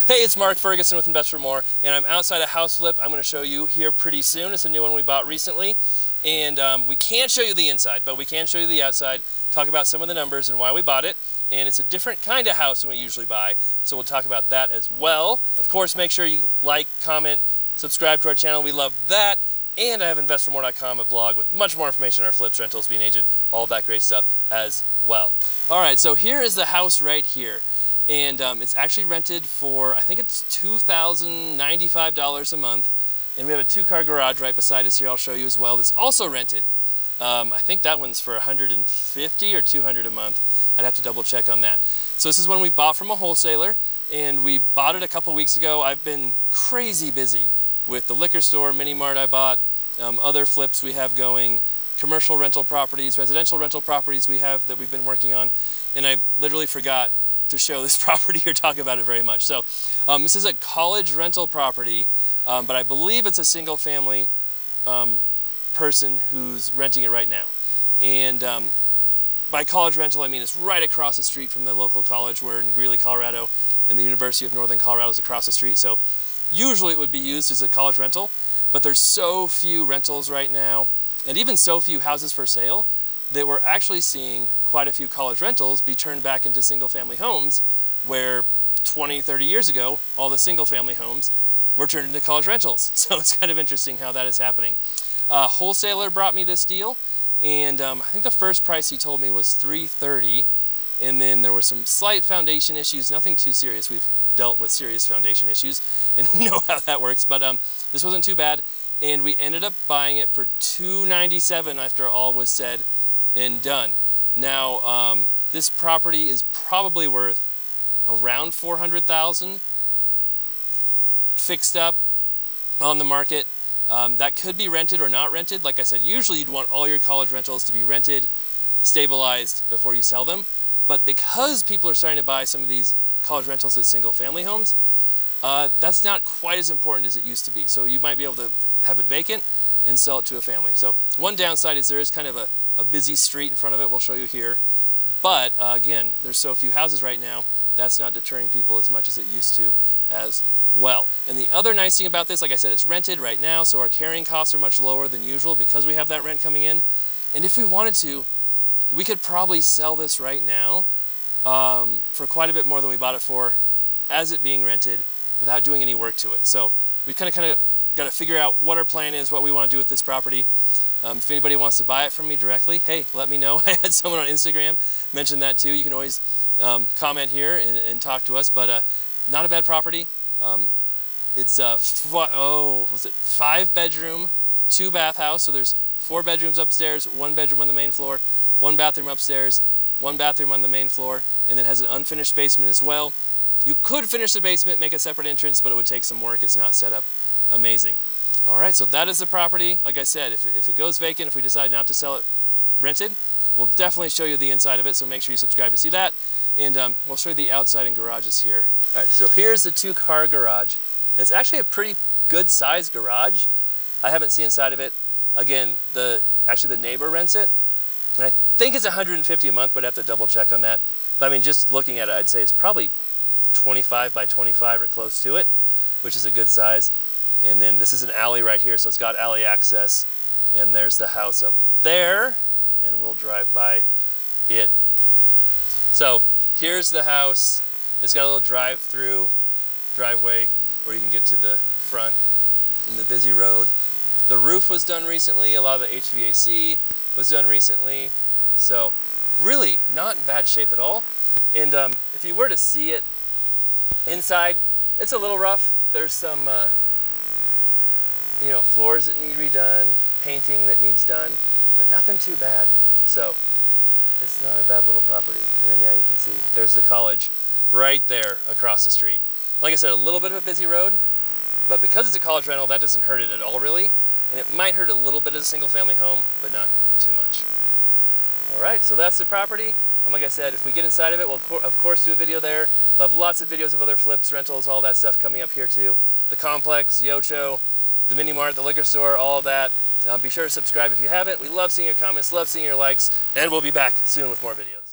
Hey, it's Mark Ferguson with Invest for More, and I'm outside a house flip I'm going to show you here pretty soon. It's a new one we bought recently, and we can't show you the inside, but we can show you the outside, talk about some of the numbers and why we bought it, and it's a different kind of house than we usually buy, so we'll talk about that as well. Of course, make sure you like, comment, subscribe to our channel. We love that, and I have investformore.com, a blog with much more information on our flips, rentals, being an agent, all of that great stuff as well. All right, so here is the house right here. And it's actually rented for, I think it's $2,095 a month. And we have a two-car garage right beside us here, I'll show you as well, that's also rented. I think that one's for $150 or $200 a month. I'd have to double check on that. So this is one we bought from a wholesaler, and we bought it a couple weeks ago. I've been crazy busy with the liquor store, mini mart I bought, other flips we have going, commercial rental properties, residential rental properties we have that we've been working on, and I literally forgot to show this property or talk about it very much. So this is a college rental property, but I believe it's a single family person who's renting it right now. And by college rental, I mean it's right across the street from the local college. We're in Greeley, Colorado, and the University of Northern Colorado is across the street. So usually it would be used as a college rental, but there's so few rentals right now, and even so few houses for sale, that we're actually seeing quite a few college rentals be turned back into single-family homes, where 20, 30 years ago, all the single-family homes were turned into college rentals. So it's kind of interesting how that is happening. Wholesaler brought me this deal, and I think the first price he told me was $330, and then there were some slight foundation issues, nothing too serious. We've dealt with serious foundation issues, and we know how that works, but this wasn't too bad, and we ended up buying it for $297 after all was said and done. Now, this property is probably worth around $400,000 fixed up on the market. That could be rented or not rented. Like I said, usually you'd want all your college rentals to be rented, stabilized before you sell them. But because people are starting to buy some of these college rentals as single family homes, that's not quite as important as it used to be. So you might be able to have it vacant and sell it to a family. So one downside is there is kind of a busy street in front of it. We'll show you here. But again, there's so few houses right now, that's not deterring people as much as it used to as well. And the other nice thing about this, like I said, it's rented right now, so our carrying costs are much lower than usual because we have that rent coming in. And if we wanted to, we could probably sell this right now for quite a bit more than we bought it for, as it being rented, without doing any work to it. So we kind of got to figure out what our plan is, what we want to do with this property. If anybody wants to buy it from me directly, hey, let me know. I had someone on Instagram mention that too. You can always comment here and talk to us, but not a bad property. It's a 5-bedroom, 2-bath house, so there's 4 bedrooms upstairs, 1 bedroom on the main floor, 1 bathroom upstairs, 1 bathroom on the main floor, and then has an unfinished basement as well. You could finish the basement, make a separate entrance, but it would take some work. It's not set up amazing. All right, so that is the property. Like I said, if it goes vacant, if we decide not to sell it rented, we'll definitely show you the inside of it, so make sure you subscribe to see that. And we'll show you the outside and garages here. All right, so here's the 2-car garage. It's actually a pretty good sized garage. I haven't seen inside of it. Again, actually the neighbor rents it, and I think it's $150 a month, but I'd have to double check on that. But I mean, just looking at it, I'd say it's probably 25 by 25 or close to it, which is a good size. And then this is an alley right here, so it's got alley access. And there's the house up there, and we'll drive by it. So here's the house. It's got a little driveway where you can get to the front in the busy road. The roof was done recently. A lot of the HVAC was done recently. So really not in bad shape at all. And if you were to see it inside, it's a little rough. There's some floors that need redone, painting that needs done, but nothing too bad. So it's not a bad little property. And then yeah, you can see there's the college right there across the street. Like I said, a little bit of a busy road, but because it's a college rental, that doesn't hurt it at all really. And it might hurt a little bit as a single family home, but not too much. All right, so that's the property. Like I said, if we get inside of it, we'll of course do a video there. We'll have lots of videos of other flips, rentals, all that stuff coming up here too. The complex, Yocho, the mini mart, the liquor store, all of that. Be sure to subscribe if you haven't. We love seeing your comments, love seeing your likes, and we'll be back soon with more videos.